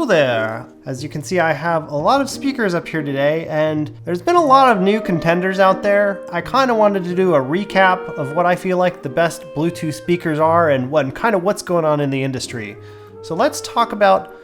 Hello there! As you can see, I have a lot of speakers up here today, and there's been a lot of new contenders out there. I kind of wanted to do a recap of what I feel like the best Bluetooth speakers are and what's going on in the industry. So let's talk about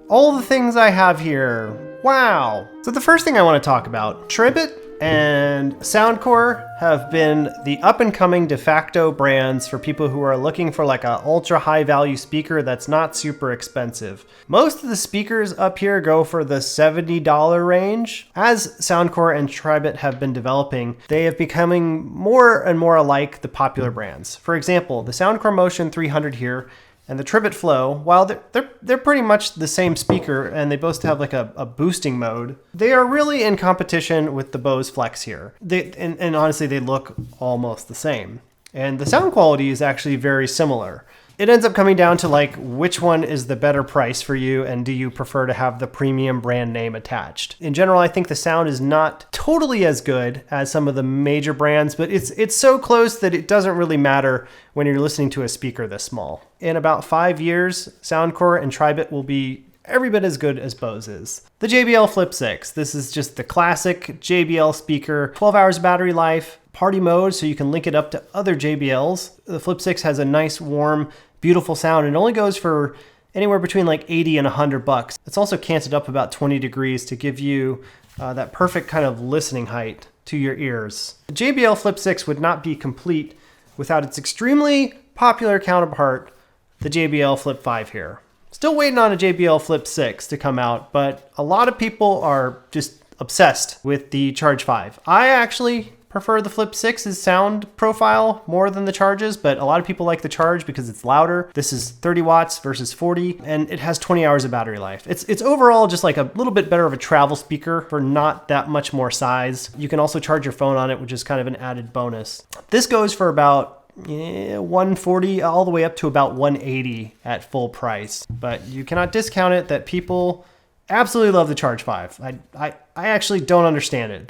all the things I have here. Wow! So the first thing I want to talk about, Tribit and Soundcore have been the up-and-coming de facto brands for people who are looking for like a ultra high value speaker that's not super expensive. Most of the speakers up here go for the $70 range. As Soundcore and Tribit have been developing, they have becoming more and more alike the popular brands. For example, the Soundcore Motion 300 here and the Tribit Flow, while they're pretty much the same speaker and they both have like a boosting mode, they are really in competition with the Bose Flex here. And honestly, they look almost the same. And the sound quality is actually very similar. It ends up coming down to like which one is the better price for you and do you prefer to have the premium brand name attached. In general, I think the sound is not totally as good as some of the major brands, but it's so close that it doesn't really matter when you're listening to a speaker this small. In about 5 years, Soundcore and Tribit will be every bit as good as Bose is. The JBL Flip 6. This is just the classic JBL speaker, 12 hours of battery life, party mode, so you can link it up to other JBLs. The Flip 6 has a nice, warm, beautiful sound. It only goes for anywhere between like 80 and $100. It's also canted up about 20 degrees to give you that perfect kind of listening height to your ears. The JBL Flip 6 would not be complete without its extremely popular counterpart, the JBL Flip 5 here. Still waiting on a JBL Flip 6 to come out, but a lot of people are just obsessed with the Charge 5. I actually prefer the Flip 6's sound profile more than the Charge's, but a lot of people like the Charge because it's louder. This is 30 watts versus 40, and it has 20 hours of battery life. It's overall just like a little bit better of a travel speaker for not that much more size. You can also charge your phone on it, which is kind of an added bonus. This goes for about $140 all the way up to about $180 at full price, but you cannot discount it that people absolutely love the Charge 5. I actually don't understand it.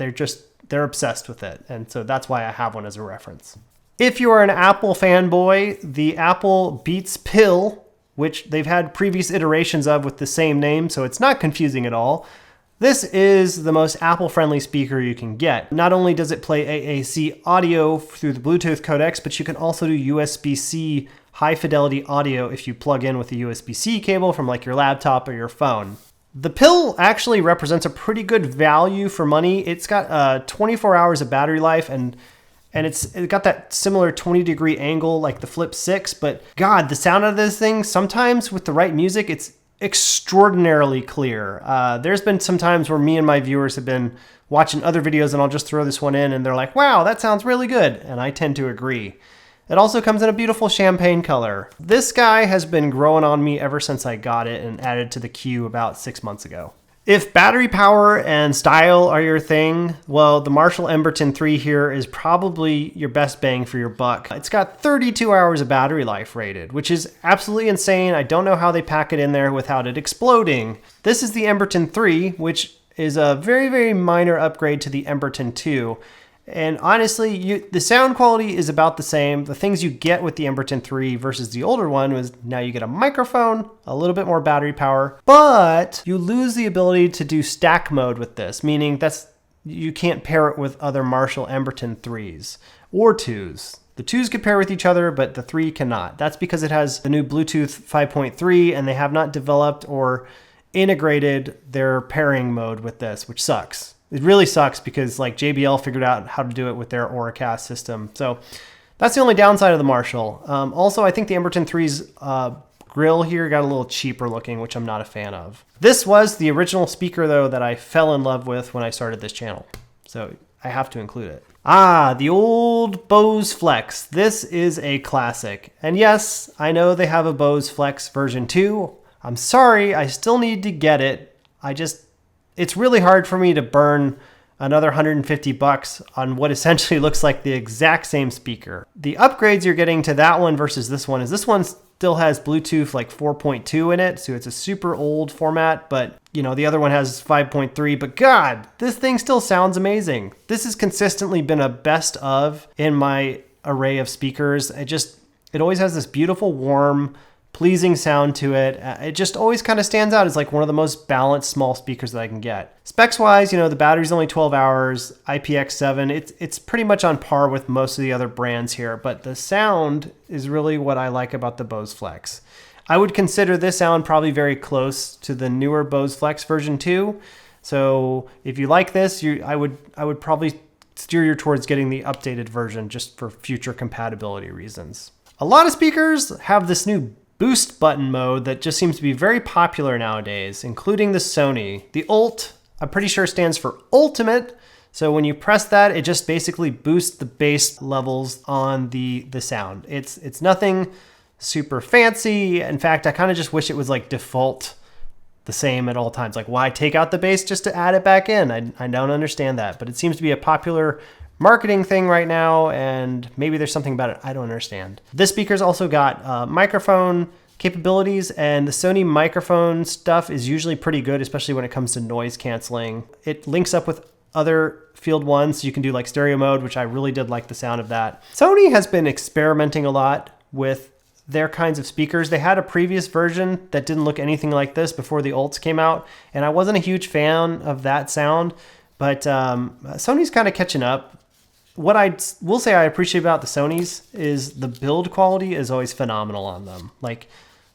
They're obsessed with it, and so that's why I have one as a reference. If you are an Apple fanboy, the Apple Beats Pill, which they've had previous iterations of with the same name, so it's not confusing at all. This is the most Apple-friendly speaker you can get. Not only does it play AAC audio through the Bluetooth codecs, but you can also do USB-C high-fidelity audio if you plug in with a USB-C cable from like your laptop or your phone. The Pill actually represents a pretty good value for money. It's got 24 hours of battery life and it's got that similar 20-degree angle like the Flip 6, but God, the sound of this thing, sometimes with the right music, it's extraordinarily clear. There's been some times where me and my viewers have been watching other videos and I'll just throw this one in and they're like, wow, that sounds really good. And I tend to agree. It also comes in a beautiful champagne color. This guy has been growing on me ever since I got it and added to the queue about 6 months ago. If battery power and style are your thing, well, the Marshall Emberton III here is probably your best bang for your buck. It's got 32 hours of battery life rated, which is absolutely insane. I don't know how they pack it in there without it exploding. This is the Emberton III, which is a very, very minor upgrade to the Emberton II. And honestly, the sound quality is about the same. The things you get with the Emberton III versus the older one was now you get a microphone, a little bit more battery power, but you lose the ability to do stack mode with this, meaning you can't pair it with other Marshall Emberton IIIs or 2s. The 2s could pair with each other, but the 3 cannot. That's because it has the new Bluetooth 5.3 and they have not developed or integrated their pairing mode with this, which sucks. It really sucks because like JBL figured out how to do it with their Auracast system. So that's the only downside of the Marshall. Also, I think the Emberton III's grill here got a little cheaper looking, which I'm not a fan of. This was the original speaker though that I fell in love with when I started this channel. So I have to include it. The old Bose Flex. This is a classic. And yes, I know they have a Bose Flex version 2. I'm sorry, I still need to get it. It's really hard for me to burn another $150 on what essentially looks like the exact same speaker. The upgrades you're getting to that one versus this one is this one still has Bluetooth like 4.2 in it, so it's a super old format, but you know, the other one has 5.3, but God, this thing still sounds amazing. This has consistently been a best of in my array of speakers. It always has this beautiful, warm, pleasing sound to it. It just always kind of stands out as like one of the most balanced small speakers that I can get. Specs wise, you know, the battery's only 12 hours, IPX7. It's pretty much on par with most of the other brands here, but the sound is really what I like about the Bose Flex. I would consider this sound probably very close to the newer Bose Flex version 2. So if you like this, I would probably steer you towards getting the updated version just for future compatibility reasons. A lot of speakers have this new boost button mode that just seems to be very popular nowadays, including the Sony. The ULT, I'm pretty sure, stands for Ultimate. So when you press that, it just basically boosts the bass levels on the sound. It's nothing super fancy. In fact, I kind of just wish it was like default the same at all times. Like, why take out the bass just to add it back in? I don't understand that, but it seems to be a popular marketing thing right now, and maybe there's something about it I don't understand. This speaker's also got microphone capabilities, and the Sony microphone stuff is usually pretty good, especially when it comes to noise canceling. It links up with other Field ones, so you can do like stereo mode, which I really did like the sound of that. Sony has been experimenting a lot with their kinds of speakers. They had a previous version that didn't look anything like this before the ULTs came out, and I wasn't a huge fan of that sound, but Sony's kind of catching up. What I will say I appreciate about the Sonys is the build quality is always phenomenal on them. Like,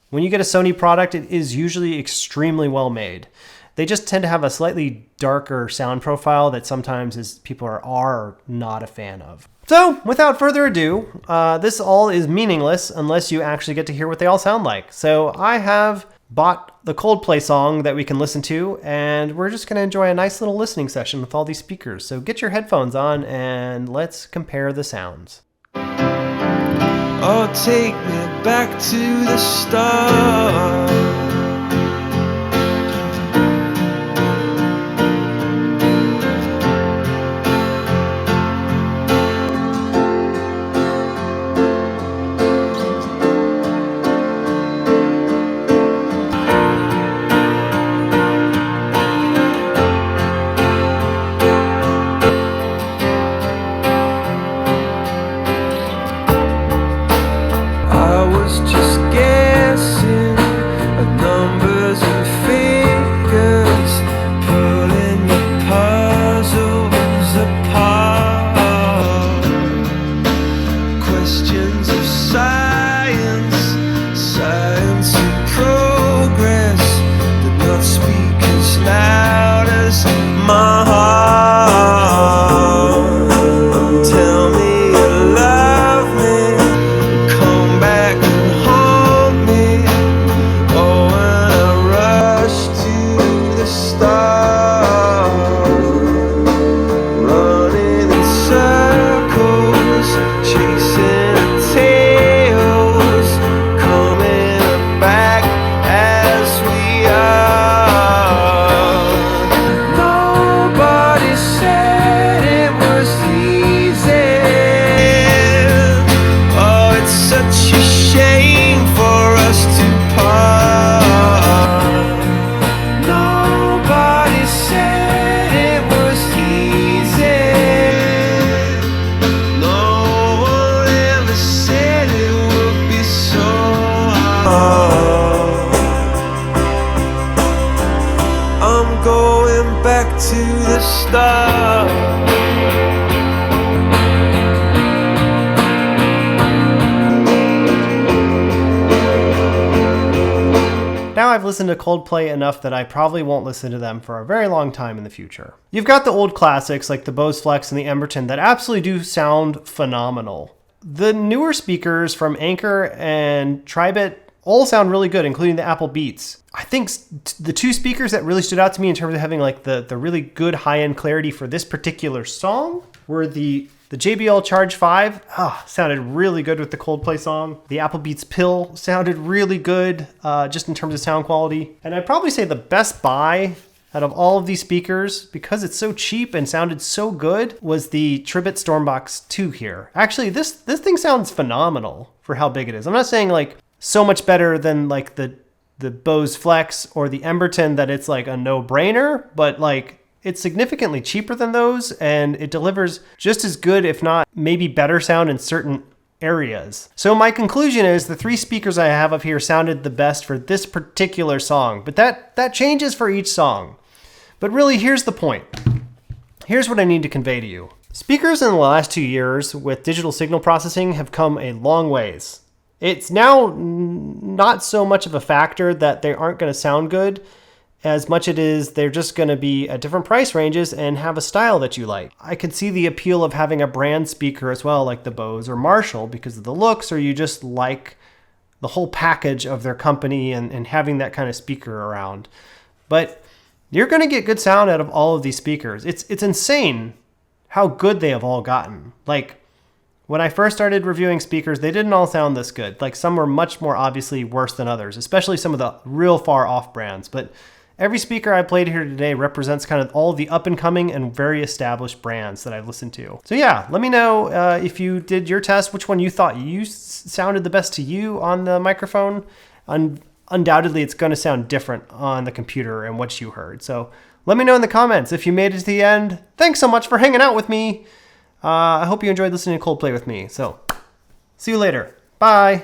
when you get a Sony product, it is usually extremely well made. They just tend to have a slightly darker sound profile that sometimes people are not a fan of. So, without further ado, this all is meaningless unless you actually get to hear what they all sound like. So I have bought the Coldplay song that we can listen to, and we're just going to enjoy a nice little listening session with all these speakers. So get your headphones on and let's compare the sounds. Oh, take me back to the start. to the start. Now I've listened to Coldplay enough that I probably won't listen to them for a very long time in the future. You've got the old classics like the Bose Flex and the Emberton that absolutely do sound phenomenal. The newer speakers from Anker and Tribit all sound really good, including the Apple Beats. I think the two speakers that really stood out to me in terms of having like the really good high-end clarity for this particular song were the JBL Charge 5 sounded really good with the Coldplay song. The Apple Beats Pill sounded really good just in terms of sound quality. And I'd probably say the best buy out of all of these speakers, because it's so cheap and sounded so good, was the Tribit Stormbox 2 here. Actually, this thing sounds phenomenal for how big it is. I'm not saying like so much better than like the Bose Flex or the Emberton that it's like a no-brainer, but like it's significantly cheaper than those, and it delivers just as good, if not maybe better sound in certain areas. So my conclusion is the 3 speakers I have up here sounded the best for this particular song, but that changes for each song. But really, here's the point. Here's what I need to convey to you. Speakers in the last 2 years with digital signal processing have come a long ways. It's now not so much of a factor that they aren't going to sound good as much it is they're just going to be at different price ranges and have a style that you like. I can see the appeal of having a brand speaker as well, like the Bose or Marshall, because of the looks, or you just like the whole package of their company and having that kind of speaker around. But you're going to get good sound out of all of these speakers. It's insane how good they have all gotten. Like, when I first started reviewing speakers, they didn't all sound this good. Like, some were much more obviously worse than others, especially some of the real far off brands. But every speaker I played here today represents kind of all the up and coming and very established brands that I've listened to. So yeah, let me know if you did your test, which one you thought sounded the best to you on the microphone. Undoubtedly, it's going to sound different on the computer and what you heard. So let me know in the comments if you made it to the end. Thanks so much for hanging out with me. I hope you enjoyed listening to Coldplay with me. So see you later. Bye.